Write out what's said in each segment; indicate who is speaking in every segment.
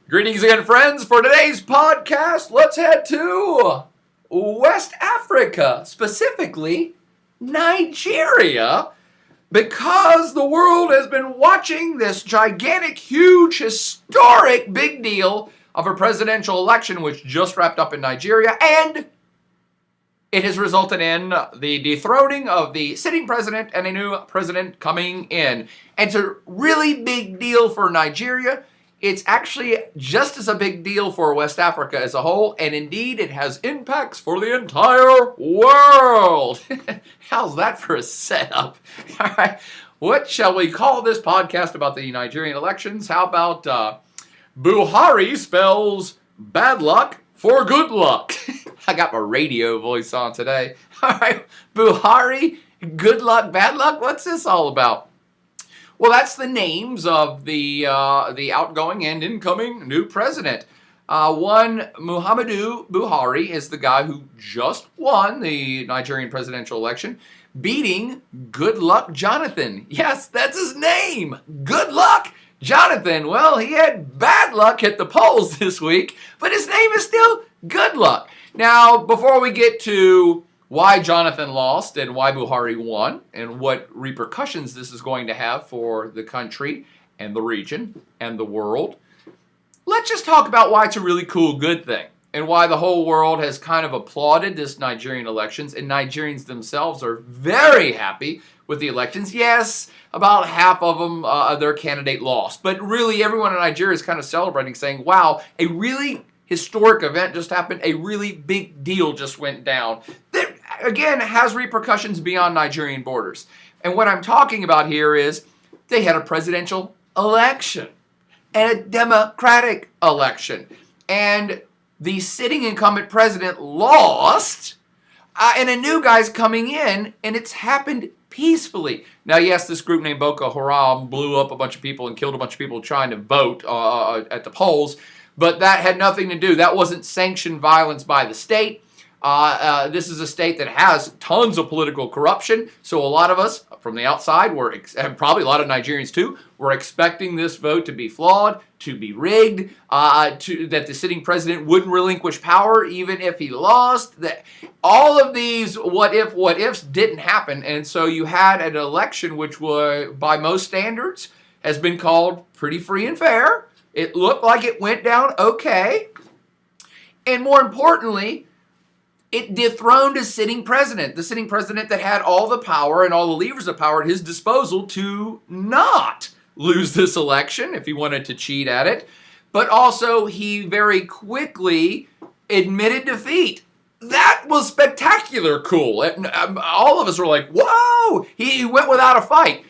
Speaker 1: Greetings again, friends. For today's podcast, let's head to West Africa, specifically Nigeria, because the world has been watching this gigantic, huge, historic big deal of a presidential election which just wrapped up in Nigeria, and it has resulted in the dethroning of the sitting president and a new president coming in. And it's a really big deal for Nigeria. It's actually just as a big deal for West Africa as a whole, and indeed it has impacts for the entire world. How's that for a setup? All right, what shall we call this podcast about the Nigerian elections? How about Buhari spells bad luck for good luck? I got my radio voice on today. All right, Buhari, good luck, bad luck? What's this all about? Well, that's the names of the outgoing and incoming new president. One, Muhammadu Buhari, is the guy who just won the Nigerian presidential election, beating Goodluck Jonathan. Yes, that's his name. Goodluck Jonathan. Well, he had bad luck at the polls this week, but his name is still Goodluck. Now, before we get to why Jonathan lost and why Buhari won and what repercussions this is going to have for the country and the region and the world, let's just talk about why it's a really cool, good thing and why the whole world has kind of applauded this Nigerian elections, and Nigerians themselves are very happy with the elections. Yes, about half of them, their candidate lost, but really everyone in Nigeria is kind of celebrating, saying, wow, a really historic event just happened. A really big deal just went down that, again, has repercussions beyond Nigerian borders. And what I'm talking about here is they had a presidential election and a democratic election. And the sitting incumbent president lost, and a new guy's coming in, and it's happened peacefully. Now, yes, this group named Boko Haram blew up a bunch of people and killed a bunch of people trying to vote at the polls, but that had nothing to do. That wasn't sanctioned violence by the state. This is a state that has tons of political corruption, so a lot of us from the outside, and probably a lot of Nigerians too, were expecting this vote to be flawed, to be rigged, that the sitting president wouldn't relinquish power even if he lost. That all of these what ifs didn't happen, and so you had an election which was, by most standards, has been called pretty free and fair. It looked like it went down okay. And more importantly, it dethroned a sitting president, the sitting president that had all the power and all the levers of power at his disposal to not lose this election if he wanted to cheat at it. But also, he very quickly admitted defeat. That was spectacular cool. All of us were like, whoa! He went without a fight.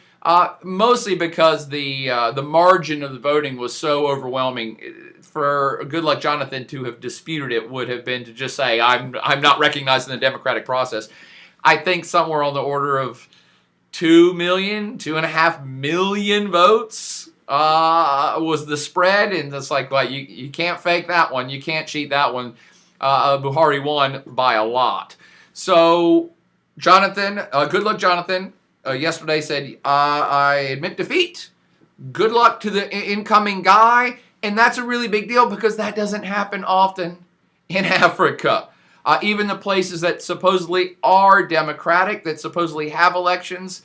Speaker 1: Mostly because the margin of the voting was so overwhelming. For Goodluck Jonathan to have disputed it would have been to just say, I'm not recognizing the democratic process. I think somewhere on the order of 2 million, 2.5 million votes was the spread, and it's like, well, you can't fake that one, you can't cheat that one. Buhari won by a lot. So Goodluck Jonathan, yesterday said, I admit defeat. Good luck to the incoming guy. And that's a really big deal because that doesn't happen often in Africa. Even the places that supposedly are democratic, that supposedly have elections,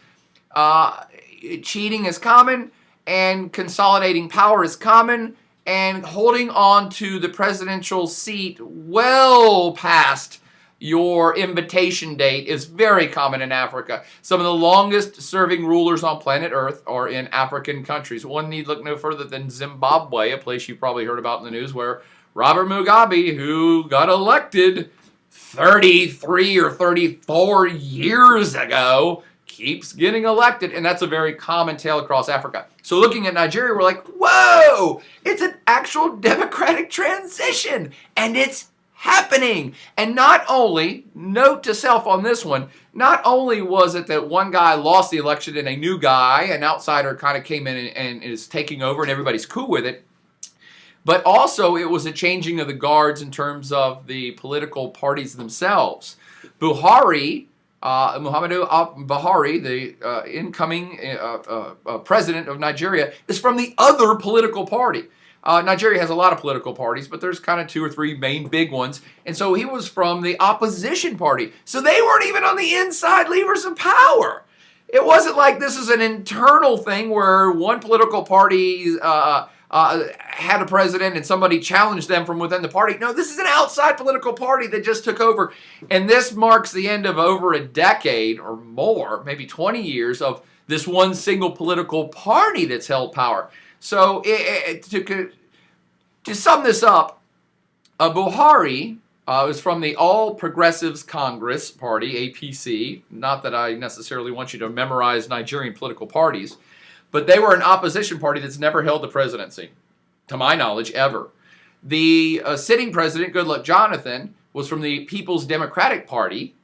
Speaker 1: cheating is common and consolidating power is common, and holding on to the presidential seat well past your invitation date is very common in Africa. Some of the longest serving rulers on planet Earth are in African countries. One need look no further than Zimbabwe, a place you've probably heard about in the news, where Robert Mugabe, who got elected 33 or 34 years ago, keeps getting elected, and that's a very common tale across Africa. So looking at Nigeria, we're like, whoa, it's an actual democratic transition, and it's happening. And not only, note to self on this one, not only was it that one guy lost the election and a new guy, an outsider, kind of came in and is taking over and everybody's cool with it, but also it was a changing of the guards in terms of the political parties themselves. Muhammadu Buhari, the incoming president of Nigeria, is from the other political party. Nigeria has a lot of political parties, but there's kind of 2 or 3 main big ones. And so he was from the opposition party. So they weren't even on the inside levers of power. It wasn't like this is an internal thing where one political party had a president and somebody challenged them from within the party. No, this is an outside political party that just took over. And this marks the end of over a decade or more, maybe 20 years, of this one single political party that's held power. So to sum this up, Buhari is from the All Progressives Congress Party, APC. Not that I necessarily want you to memorize Nigerian political parties, but they were an opposition party that's never held the presidency, to my knowledge, ever. The sitting president, Goodluck Jonathan, was from the People's Democratic Party,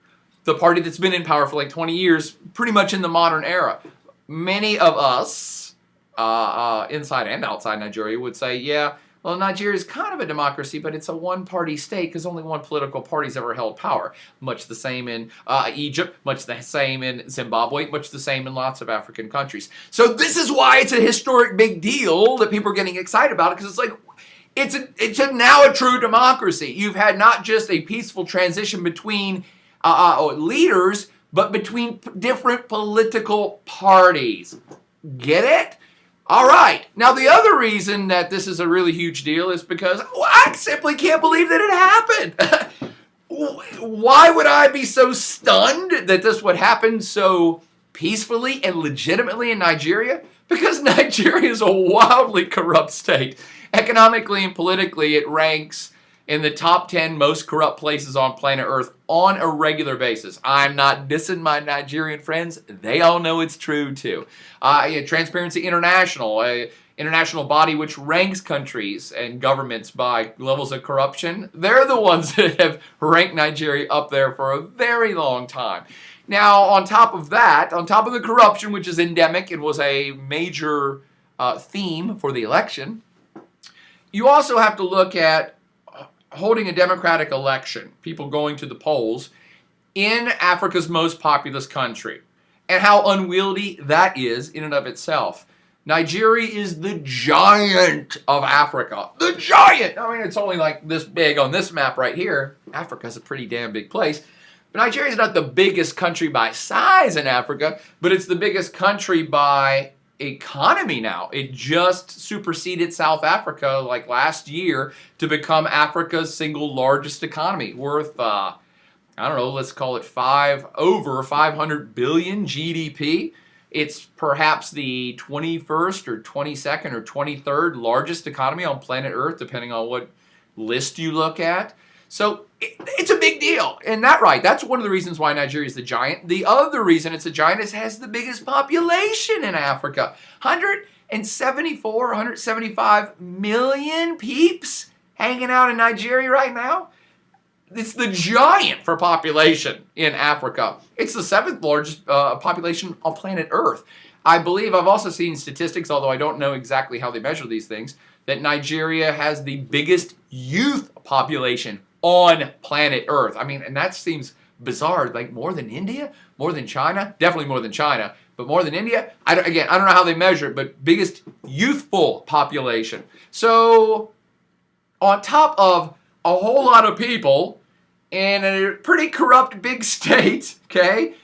Speaker 1: the party that's been in power for like 20 years, pretty much in the modern era. Many of us, inside and outside Nigeria, would say, yeah, well, Nigeria is kind of a democracy, but it's a one-party state because only one political party's ever held power. Much the same in Egypt, much the same in Zimbabwe, much the same in lots of African countries. So this is why it's a historic big deal that people are getting excited about it, because it's like, it's now a true democracy. You've had not just a peaceful transition between leaders, but between different political parties. Get it? All right. Now, the other reason that this is a really huge deal is because I simply can't believe that it happened. Why would I be so stunned that this would happen so peacefully and legitimately in Nigeria? Because Nigeria is a wildly corrupt state. Economically and politically, it ranks in the top 10 most corrupt places on planet Earth on a regular basis. I'm not dissing my Nigerian friends. They all know it's true, too. Transparency International, an international body which ranks countries and governments by levels of corruption, they're the ones that have ranked Nigeria up there for a very long time. Now, on top of that, on top of the corruption, which is endemic and was a major theme for the election, you also have to look at holding a democratic election, people going to the polls, in Africa's most populous country, and how unwieldy that is in and of itself. Nigeria is the giant of Africa. The giant! I mean, it's only like this big on this map right here. Africa's a pretty damn big place. But Nigeria is not the biggest country by size in Africa, but it's the biggest country by economy now. It just superseded South Africa like last year to become Africa's single largest economy, worth I don't know, let's call it over 500 billion GDP. It's perhaps the 21st or 22nd or 23rd largest economy on planet Earth, depending on what list you look at. So it's a big deal. And that's one of the reasons why Nigeria is the giant. The other reason it's a giant is it has the biggest population in Africa. 175 million peeps hanging out in Nigeria right now. It's the giant for population in Africa. It's the 7th largest population on planet Earth. I believe I've also seen statistics, although I don't know exactly how they measure these things, that Nigeria has the biggest youth population on planet Earth. I mean, and that seems bizarre, like more than India, more than China, definitely more than China, but more than India. I don't know how they measure it, but biggest youthful population. So on top of a whole lot of people in a pretty corrupt big state, okay,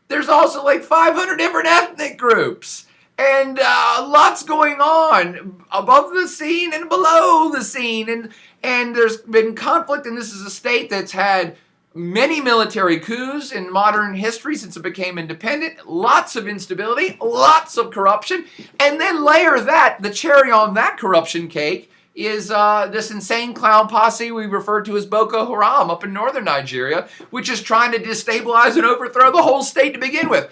Speaker 1: there's also like 500 different ethnic groups. And lots going on above the scene and below the scene. And there's been conflict, and this is a state that's had many military coups in modern history since it became independent. Lots of instability, lots of corruption. And then layer that, the cherry on that corruption cake, is this insane clown posse we refer to as Boko Haram up in northern Nigeria, which is trying to destabilize and overthrow the whole state to begin with.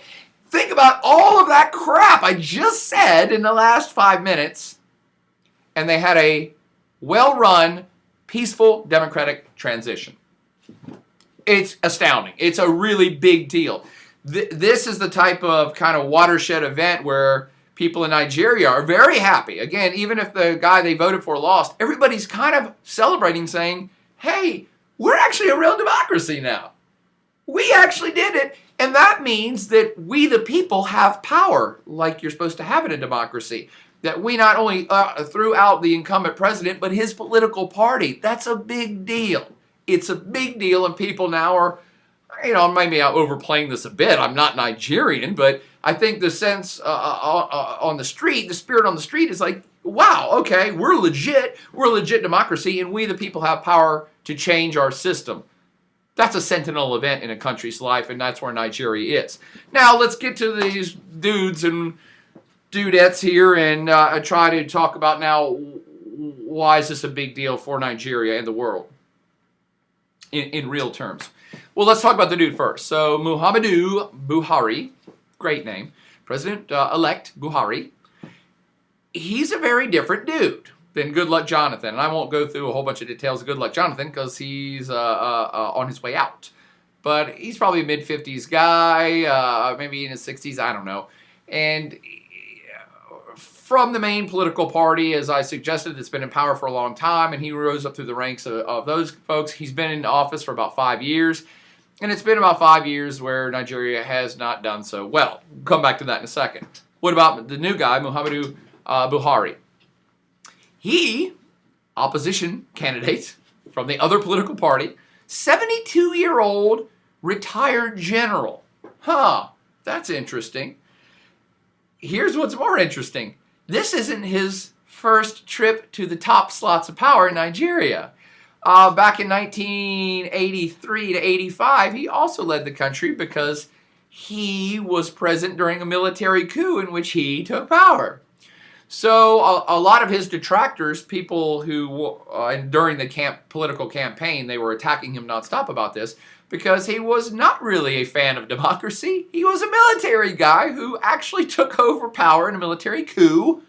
Speaker 1: Think about all of that crap I just said in the last 5 minutes, and they had a well-run, peaceful, democratic transition. It's astounding. It's a really big deal. This is the type of kind of watershed event where people in Nigeria are very happy. Again, even if the guy they voted for lost, everybody's kind of celebrating, saying, hey, we're actually a real democracy now. We actually did it. And that means that we, the people, have power like you're supposed to have in a democracy. that we not only threw out the incumbent president, but his political party. That's a big deal. It's a big deal, and people now are, maybe I'm overplaying this a bit. I'm not Nigerian, but I think the sense on the street, the spirit on the street is like, wow, okay, we're legit democracy, and we the people have power to change our system. That's a sentinel event in a country's life, and that's where Nigeria is. Now, let's get to these dudes and dudettes here and try to talk about now, why is this a big deal for Nigeria and the world in real terms. Well, let's talk about the dude first. So, Muhammadu Buhari, great name, President-elect Buhari, he's a very different dude than Goodluck Jonathan. And I won't go through a whole bunch of details of Goodluck Jonathan because he's on his way out. But he's probably a mid-50s guy, maybe in his 60s, I don't know. And from the main political party, as I suggested, that's been in power for a long time, and he rose up through the ranks of those folks. He's been in office for about 5 years, and it's been about 5 years where Nigeria has not done so well. We'll come back to that in a second. What about the new guy, Muhammadu Buhari? He, opposition candidate from the other political party, 72-year-old retired general. That's interesting. Here's what's more interesting. This isn't his first trip to the top slots of power in Nigeria. Back in 1983 to 85, he also led the country because he was present during a military coup in which he took power. So a lot of his detractors, people who, during the political campaign, they were attacking him nonstop about this because he was not really a fan of democracy. He was a military guy who actually took over power in a military coup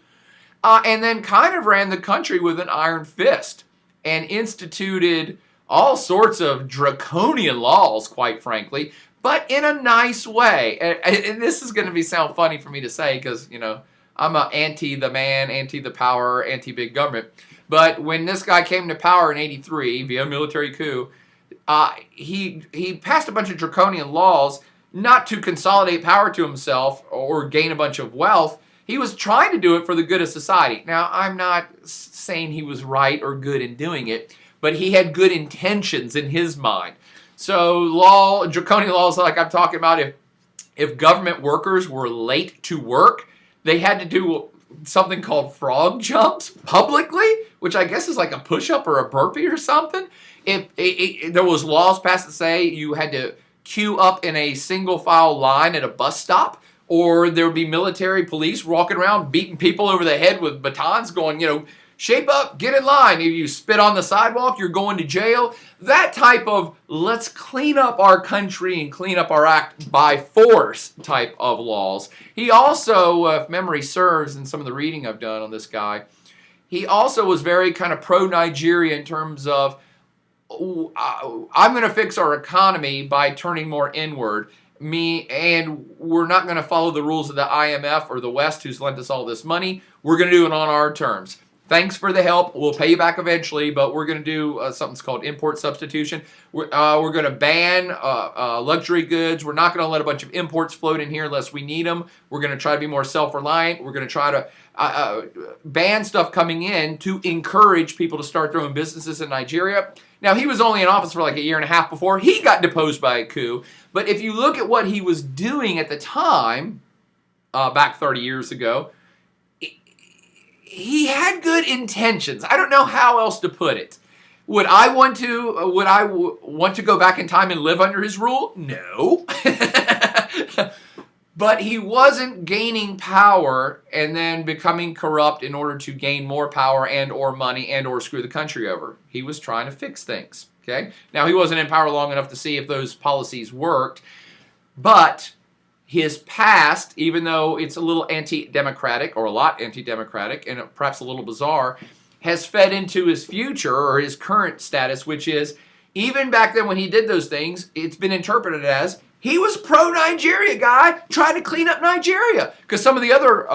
Speaker 1: and then kind of ran the country with an iron fist and instituted all sorts of draconian laws, quite frankly, but in a nice way. And this is going to sound funny for me to say because, I'm a anti the man, anti the power, anti big government. But when this guy came to power in '83 via military coup, he passed a bunch of draconian laws not to consolidate power to himself or gain a bunch of wealth. He was trying to do it for the good of society. Now, I'm not saying he was right or good in doing it, but he had good intentions in his mind. So draconian laws like I'm talking about, if government workers were late to work, they had to do something called frog jumps publicly, which I guess is like a push-up or a burpee or something. There was laws passed that say you had to queue up in a single file line at a bus stop, or there would be military police walking around beating people over the head with batons going, shape up, get in line. If you spit on the sidewalk, you're going to jail. That type of let's clean up our country and clean up our act by force type of laws. He also, if memory serves, in some of the reading I've done on this guy, he also was very kind of pro-Nigeria in terms of, I'm going to fix our economy by turning more inward. And we're not going to follow the rules of the IMF or the West who's lent us all this money. We're going to do it on our terms. Thanks for the help. We'll pay you back eventually, but we're going to do something called import substitution. We're going to ban luxury goods. We're not going to let a bunch of imports float in here unless we need them. We're going to try to be more self-reliant. We're going to try to ban stuff coming in to encourage people to start their own businesses in Nigeria. Now, he was only in office for like a year and a half before he got deposed by a coup. But if you look at what he was doing at the time, back 30 years ago, he had good intentions. I don't know how else to put it. Would I want to go back in time and live under his rule? No. But he wasn't gaining power and then becoming corrupt in order to gain more power and or money and or screw the country over. He was trying to fix things. Okay? Now, he wasn't in power long enough to see if those policies worked, but his past, even though it's a little anti-democratic or a lot anti-democratic and perhaps a little bizarre, has fed into his future or his current status, which is even back then when he did those things, it's been interpreted as he was pro-Nigeria guy trying to clean up Nigeria. Because some of the other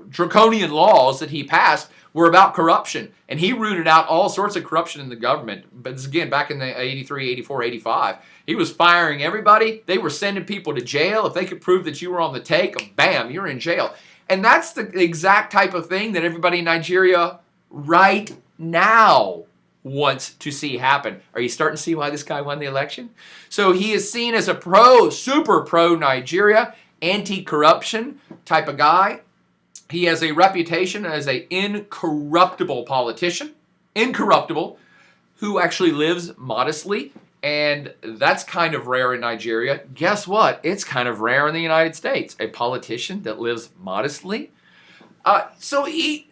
Speaker 1: draconian laws that he passed were about corruption. And he rooted out all sorts of corruption in the government. But this, again, back in the 83, 84, 85. He was firing everybody. They were sending people to jail. If they could prove that you were on the take, bam, you're in jail. And that's the exact type of thing that everybody in Nigeria right now wants to see happen. Are you starting to see why this guy won the election? So he is seen as a super pro Nigeria, anti-corruption type of guy. He has a reputation as an incorruptible politician, incorruptible, who actually lives modestly. And that's kind of rare in Nigeria. Guess what? It's kind of rare in the United States. A politician that lives modestly. So you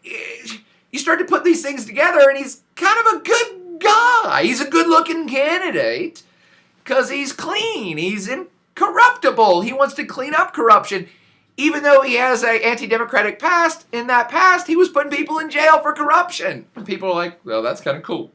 Speaker 1: start to put these things together, and he's kind of a good guy. He's a good-looking candidate because he's clean. He's incorruptible. He wants to clean up corruption. Even though he has an anti-democratic past, in that past, he was putting people in jail for corruption. And people are like, well, that's kind of cool.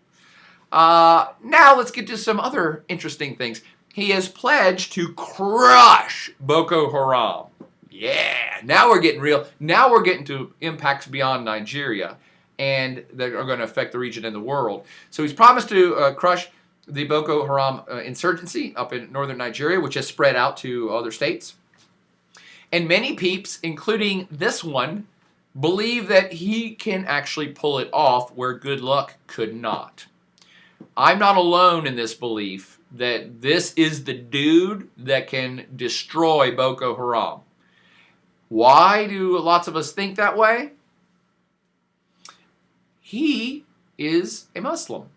Speaker 1: Now let's get to some other interesting things. He has pledged to crush Boko Haram. Yeah, now we're getting real. Now we're getting to impacts beyond Nigeria, and that are going to affect the region and the world. So he's promised to crush the Boko Haram insurgency up in northern Nigeria, which has spread out to other states. And many peeps, including this one, believe that he can actually pull it off where Goodluck could not. I'm not alone in this belief that this is the dude that can destroy Boko Haram. Why do lots of us think that way? He is a Muslim.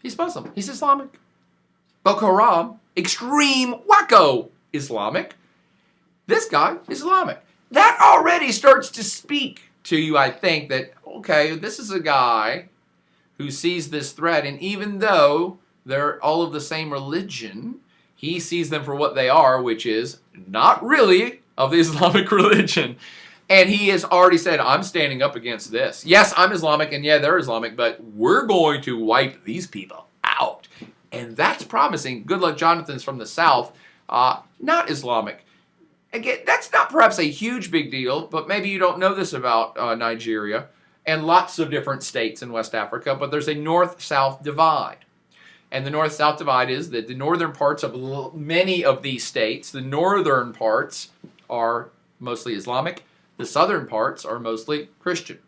Speaker 1: He's Muslim. He's Islamic. Boko Haram, extreme wacko Islamic. This guy is Islamic. That already starts to speak to you, I think, that, okay, this is a guy who sees this threat, and even though they're all of the same religion, he sees them for what they are, which is not really of the Islamic religion. And he has already said, I'm standing up against this. Yes, I'm Islamic, and yeah, they're Islamic, but we're going to wipe these people out. And that's promising. Goodluck Jonathan's from the South, not Islamic. Again, that's not perhaps a huge big deal, but maybe you don't know this about Nigeria and lots of different states in West Africa, but there's a north-south divide. And the north-south divide is that the northern parts of many of these states, the northern parts are mostly Islamic, the southern parts are mostly Christian.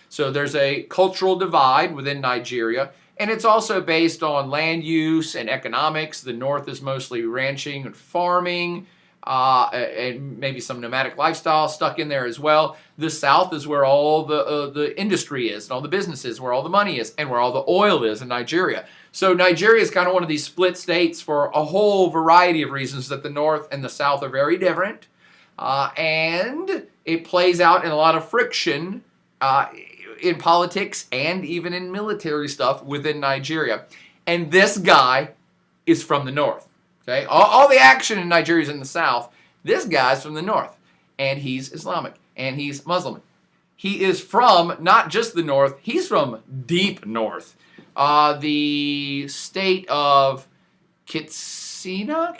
Speaker 1: So there's a cultural divide within Nigeria, and it's also based on land use and economics. The north is mostly ranching and farming, and maybe some nomadic lifestyle stuck in there as well. The south is where all the industry is, and all the businesses, where all the money is, and where all the oil is in Nigeria. So Nigeria is kind of one of these split states for a whole variety of reasons that the north and the south are very different. And it plays out in a lot of friction in politics and even in military stuff within Nigeria. And this guy is from the north. Okay, all the action in Nigeria is in the south. This guy's from the north, and he's Islamic, and he's Muslim. He is from not just the north, he's from deep north. The state of Katsina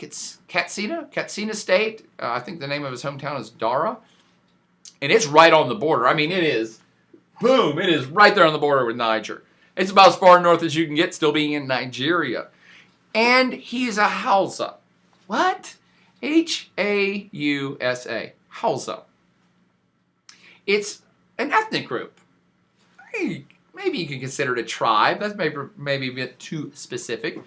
Speaker 1: State. I think the name of his hometown is Dara. And it's right on the border. I mean, it is, boom, it is right there on the border with Niger. It's about as far north as you can get, still being in Nigeria. And he's a Hausa. What? H-A-U-S-A. Hausa. It's an ethnic group. Maybe you can consider it a tribe. That's maybe a bit too specific.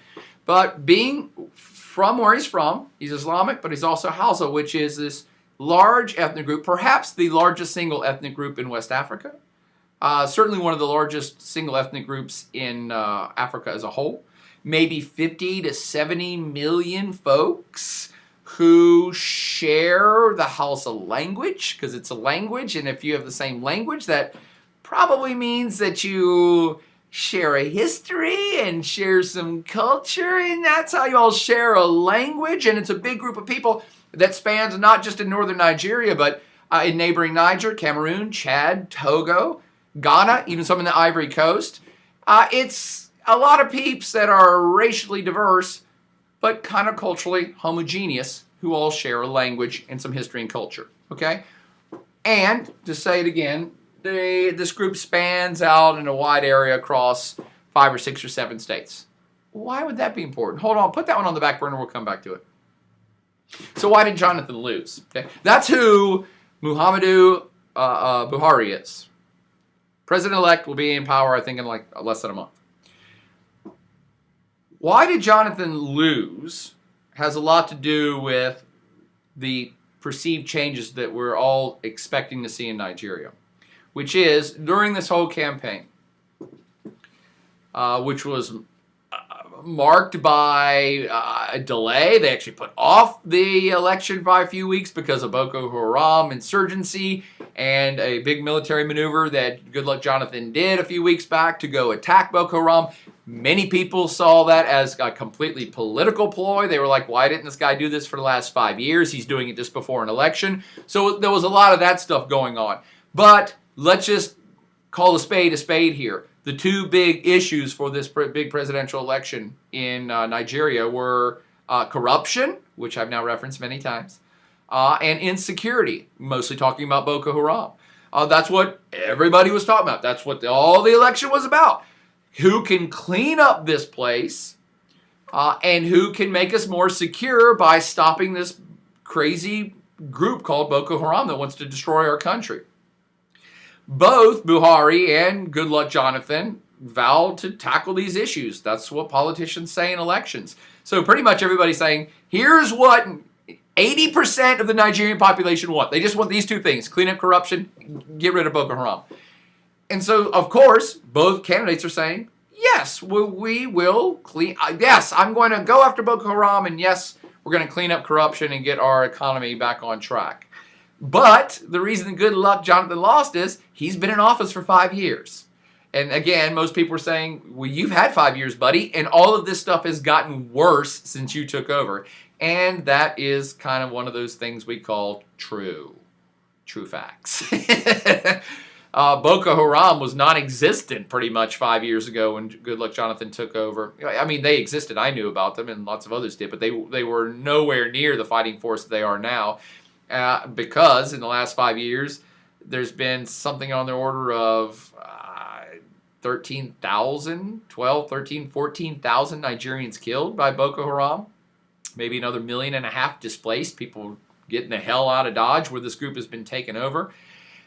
Speaker 1: But being from where he's from, he's Islamic, but he's also Hausa, which is this large ethnic group, perhaps the largest single ethnic group in West Africa. Certainly one of the largest single ethnic groups in Africa as a whole. Maybe 50 to 70 million folks who share the Hausa language, because it's a language, and if you have the same language, that probably means that you share a history and share some culture, and that's how you all share a language. And it's a big group of people that spans not just in northern Nigeria, but in neighboring Niger, Cameroon, Chad, Togo, Ghana, even some in the Ivory Coast. It's a lot of peeps that are racially diverse, but kind of culturally homogeneous, who all share a language and some history and culture. Okay? And to say it again, this group spans out in a wide area across 5 or 6 or 7 states. Why would that be important? Hold on, put that one on the back burner, we'll come back to it. So why did Jonathan lose? Okay, that's who Muhammadu Buhari is. President-elect will be in power, I think, in like less than a month. Why did Jonathan lose has a lot to do with the perceived changes that we're all expecting to see in Nigeria, which is during this whole campaign, which was marked by a delay. They actually put off the election by a few weeks because of Boko Haram insurgency and a big military maneuver that Goodluck Jonathan did a few weeks back to go attack Boko Haram. Many people saw that as a completely political ploy. They were like, why didn't this guy do this for the last 5 years? He's doing it just before an election. So there was a lot of that stuff going on. But let's just call a spade here. The two big issues for this big presidential election in Nigeria were corruption, which I've now referenced many times, and insecurity, mostly talking about Boko Haram. That's what everybody was talking about. That's what all the election was about. Who can clean up this place and who can make us more secure by stopping this crazy group called Boko Haram that wants to destroy our country. Both Buhari and Goodluck Jonathan vowed to tackle these issues. That's what politicians say in elections. So pretty much everybody's saying, here's what 80% of the Nigerian population want. They just want these two things: clean up corruption, get rid of Boko Haram. And so, of course, both candidates are saying, yes, we will clean. Yes, I'm going to go after Boko Haram, and yes, we're going to clean up corruption and get our economy back on track. But the reason Goodluck Jonathan lost is he's been in office for 5 years. And again, most people are saying, well, you've had 5 years, buddy, and all of this stuff has gotten worse since you took over. And that is kind of one of those things we call true facts. Boko Haram was non-existent pretty much 5 years ago when Goodluck Jonathan took over. I mean, they existed. I knew about them, and lots of others did, but they were nowhere near the fighting force that they are now. Because in the last 5 years, there's been something on the order of 13,000 Nigerians killed by Boko Haram. Maybe another 1.5 million displaced, people getting the hell out of Dodge where this group has been taken over.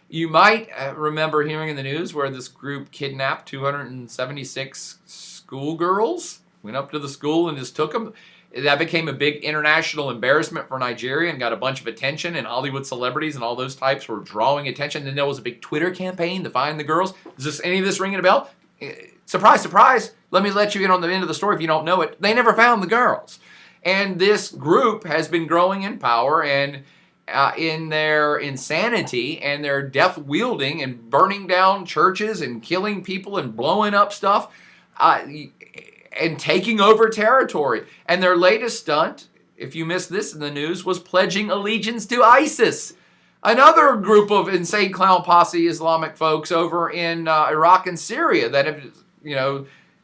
Speaker 1: You might remember hearing in the news where this group kidnapped 276 schoolgirls, went up to the school and just took them. That became a big international embarrassment for Nigeria and got a bunch of attention, and Hollywood celebrities and all those types were drawing attention. Then there was a big Twitter campaign to find the girls. Is any of this ringing a bell? Surprise, surprise. Let me let you in on the end of the story if you don't know it. They never found the girls. And this group has been growing in power and in their insanity and their death wielding and burning down churches and killing people and blowing up stuff. And taking over territory. And their latest stunt, if you missed this in the news, was pledging allegiance to ISIS, another group of insane clown posse Islamic folks over in Iraq and Syria that have,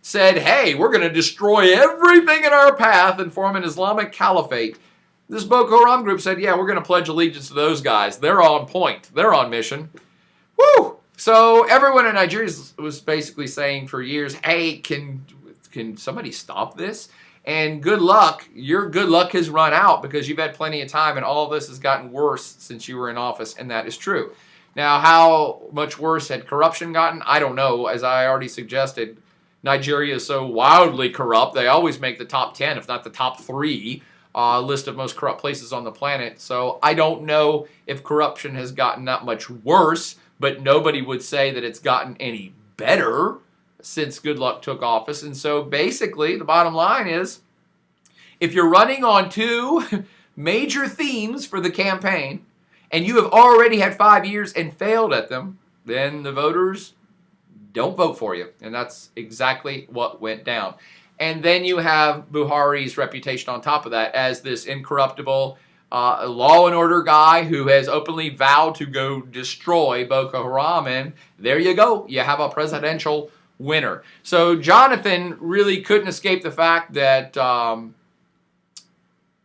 Speaker 1: said, hey, we're going to destroy everything in our path and form an Islamic caliphate. This Boko Haram group said, yeah, we're going to pledge allegiance to those guys. They're on point. They're on mission. Woo! So everyone in Nigeria was basically saying for years, hey, can somebody stop this? And good luck. Your good luck has run out because you've had plenty of time and all of this has gotten worse since you were in office, and that is true. Now, how much worse had corruption gotten? I don't know. As I already suggested, Nigeria is so wildly corrupt. They always make the top 10, if not the top 3, list of most corrupt places on the planet. So I don't know if corruption has gotten that much worse, but nobody would say that it's gotten any better since Goodluck took office. And so basically, the bottom line is, if you're running on 2 major themes for the campaign, and you have already had 5 years and failed at them, then the voters don't vote for you. And that's exactly what went down. And then you have Buhari's reputation on top of that as this incorruptible law and order guy who has openly vowed to go destroy Boko Haram. And there you go. You have a presidential winner. So Jonathan really couldn't escape the fact that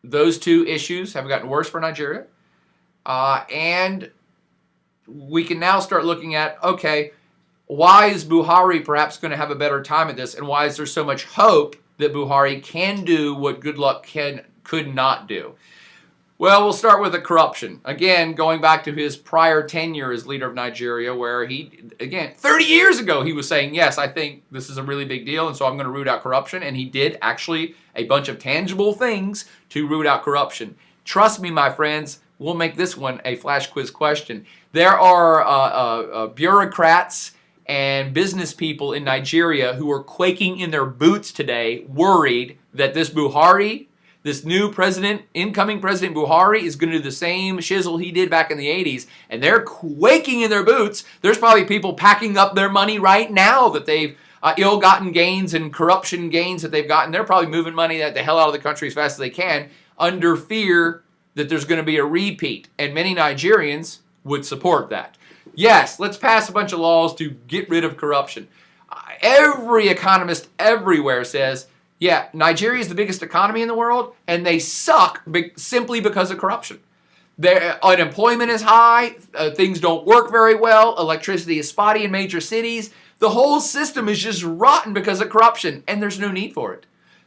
Speaker 1: those 2 issues have gotten worse for Nigeria. And we can now start looking at, okay, why is Buhari perhaps going to have a better time at this? And why is there so much hope that Buhari can do what Goodluck could not do? Well, we'll start with the corruption. Again, going back to his prior tenure as leader of Nigeria, where again, 30 years ago, he was saying, yes, I think this is a really big deal, and so I'm going to root out corruption. And he did actually a bunch of tangible things to root out corruption. Trust me, my friends, we'll make this one a flash quiz question. There are bureaucrats and business people in Nigeria who are quaking in their boots today, worried that this new incoming President Buhari is going to do the same shizzle he did back in the 80s, and they're quaking in their boots. There's probably people packing up their money right now that they've ill-gotten gains and corruption gains that they've gotten. They're probably moving money the hell out of the country as fast as they can under fear that there's going to be a repeat, and many Nigerians would support that. Yes, let's pass a bunch of laws to get rid of corruption. Every economist everywhere says, yeah, Nigeria is the biggest economy in the world, and they suck simply because of corruption. Their unemployment is high, things don't work very well, electricity is spotty in major cities. The whole system is just rotten because of corruption, and there's no need for it.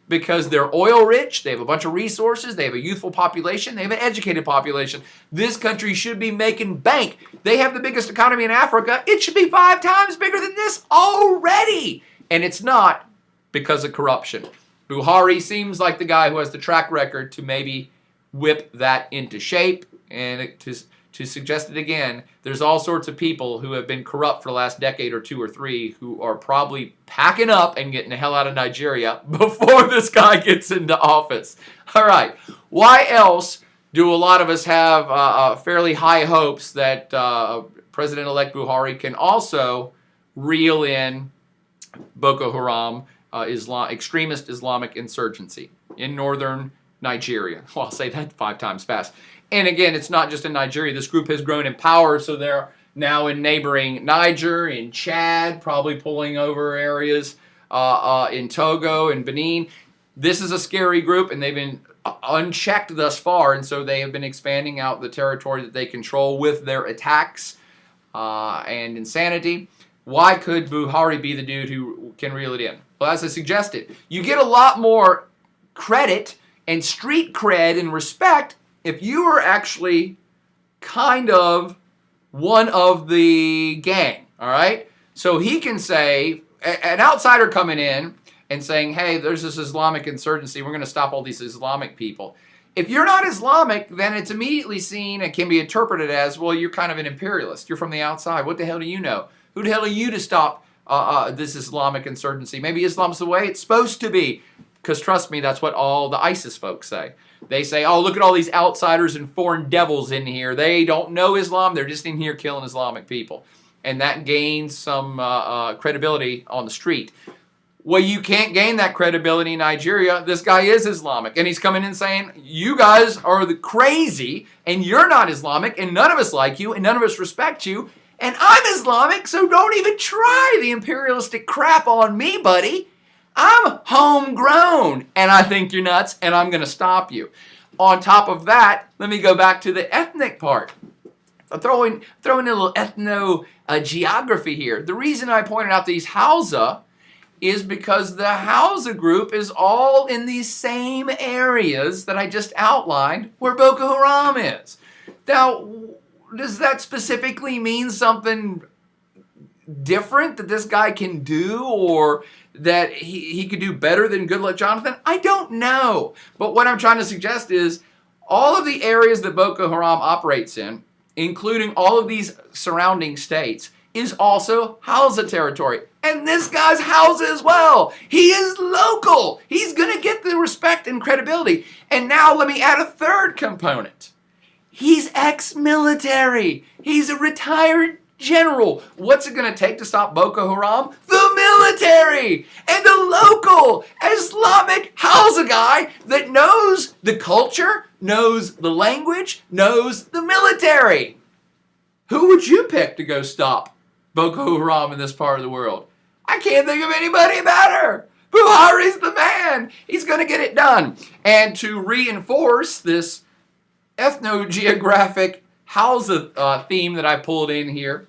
Speaker 1: Because they're oil rich, they have a bunch of resources, they have a youthful population, they have an educated population. This country should be making bank. They have the biggest economy in Africa. It should be 5 times bigger than this already. And it's not because of corruption. Buhari seems like the guy who has the track record to maybe whip that into shape. And to suggest it again, there's all sorts of people who have been corrupt for the last decade or 2 or 3 who are probably packing up and getting the hell out of Nigeria before this guy gets into office. All right. Why else do a lot of us have fairly high hopes that President-elect Buhari can also reel in Boko Haram, extremist Islamic insurgency in northern Nigeria? Well, I'll say that 5 times fast. And again, it's not just in Nigeria. This group has grown in power, so they're now in neighboring Niger, in Chad, probably pulling over areas in Togo and Benin. This is a scary group, and they've been unchecked thus far, and so they have been expanding out the territory that they control with their attacks and insanity. Why could Buhari be the dude who can reel it in? Well, as I suggested, you get a lot more credit and street cred and respect if you are actually kind of one of the gang, all right? So he can say, an outsider coming in and saying, hey, there's this Islamic insurgency, we're going to stop all these Islamic people. If you're not Islamic, then it's immediately seen and can be interpreted as, well, you're kind of an imperialist. You're from the outside. What the hell do you know? Who the hell are you to stop this Islamic insurgency? Maybe Islam's the way it's supposed to be. Because trust me, that's what all the ISIS folks say. They say, oh, look at all these outsiders and foreign devils in here. They don't know Islam. They're just in here killing Islamic people. And that gains some credibility on the street. Well, you can't gain that credibility in Nigeria. This guy is Islamic. And he's coming in saying, you guys are the crazy, and you're not Islamic, and none of us like you, and none of us respect you. And I'm Islamic, so don't even try the imperialistic crap on me, buddy. I'm homegrown, and I think you're nuts, and I'm going to stop you. On top of that, let me go back to the ethnic part. I'm throwing a little ethno-geography here. The reason I pointed out these Hausa is because the Hausa group is all in these same areas that I just outlined where Boko Haram is. Now, does that specifically mean something different that this guy can do, or that he could do better than Goodluck Jonathan? I don't know. But what I'm trying to suggest is all of the areas that Boko Haram operates in, including all of these surrounding states, is also Hausa territory. And this guy's Hausa as well. He is local. He's going to get the respect and credibility. And now let me add a third component. He's ex-military. He's a retired general. What's it going to take to stop Boko Haram? The military! And a local Islamic Hausa guy that knows the culture, knows the language, knows the military. Who would you pick to go stop Boko Haram in this part of the world? I can't think of anybody better. Buhari's the man. He's going to get it done. And to reinforce this ethno-geographic Hausa theme that I pulled in here,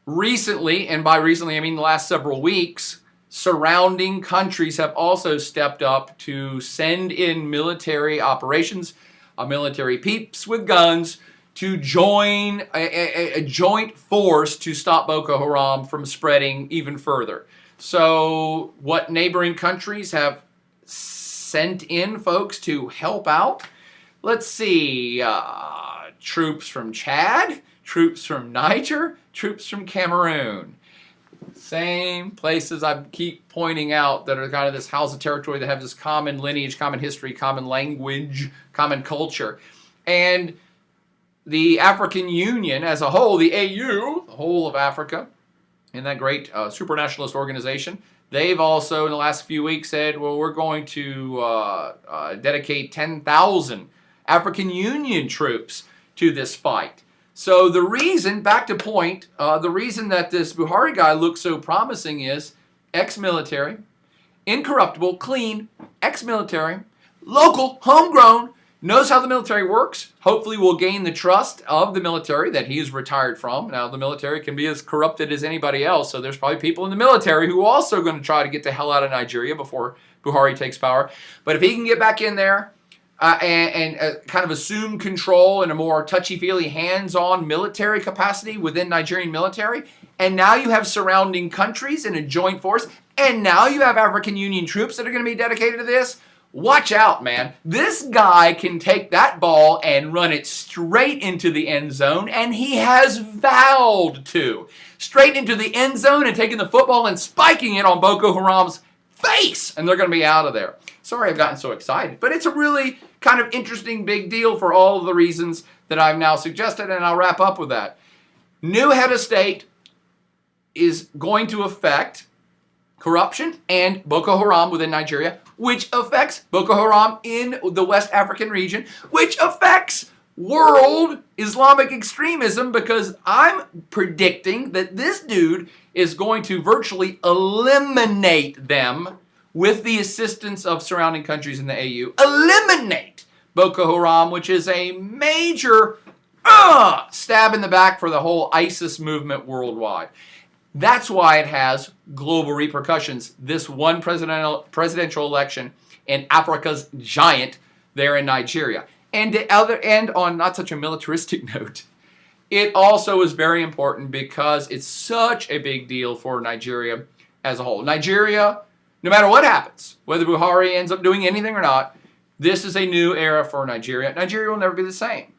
Speaker 1: recently, and by recently I mean the last several weeks, surrounding countries have also stepped up to send in military operations. military peeps with guns to join a joint force to stop Boko Haram from spreading even further. So what neighboring countries have sent in folks to help out? Let's see, troops from Chad, troops from Niger, troops from Cameroon. Same places I keep pointing out that are kind of this house of territory that have this common lineage, common history, common language, common culture. And the African Union as a whole, the AU, the whole of Africa, in that great supranationalist organization, they've also in the last few weeks said, well, we're going to dedicate 10,000 African Union troops to this fight. So the reason, back to point, the reason that this Buhari guy looks so promising is ex-military, incorruptible, clean, ex-military, local, homegrown, knows how the military works, hopefully will gain the trust of the military that he is retired from. Now, the military can be as corrupted as anybody else, so there's probably people in the military who are also going to try to get the hell out of Nigeria before Buhari takes power. But if he can get back in there, and kind of assume control in a more touchy-feely, hands-on military capacity within Nigerian military, and now you have surrounding countries in a joint force, and now you have African Union troops that are going to be dedicated to this, watch out, man. This guy can take that ball and run it straight into the end zone, and he has vowed to. Straight into the end zone and taking the football and spiking it on Boko Haram's face, and they're going to be out of there. Sorry I've gotten so excited, but it's a really kind of interesting big deal for all of the reasons that I've now suggested, and I'll wrap up with that. New head of state is going to affect corruption and Boko Haram within Nigeria, which affects Boko Haram in the West African region, which affects world Islamic extremism, because I'm predicting that this dude is going to virtually eliminate them with the assistance of surrounding countries in the AU, eliminate Boko Haram, which is a major stab in the back for the whole ISIS movement worldwide. That's why it has global repercussions, this one presidential election in Africa's giant there in Nigeria. And on not such a militaristic note, it also is very important because it's such a big deal for Nigeria as a whole. Nigeria, no matter what happens, whether Buhari ends up doing anything or not, this is a new era for Nigeria. Nigeria will never be the same.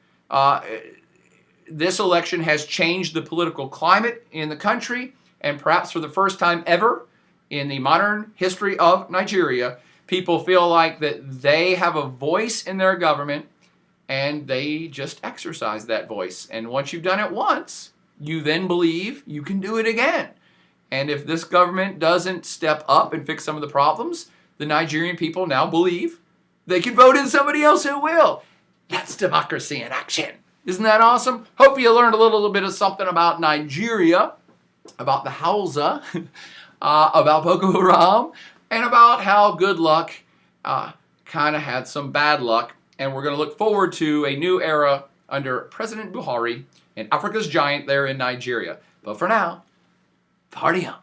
Speaker 1: This election has changed the political climate in the country, and perhaps for the first time ever in the modern history of Nigeria, people feel like that they have a voice in their government, and they just exercise that voice. And once you've done it once, you then believe you can do it again. And if this government doesn't step up and fix some of the problems, the Nigerian people now believe they can vote in somebody else who will. That's democracy in action. Isn't that awesome? Hope you learned a little bit of something about Nigeria, about the Hausa, about Boko Haram, and about how Goodluck kind of had some bad luck. And we're going to look forward to a new era under President Buhari and Africa's giant there in Nigeria. But for now, party on.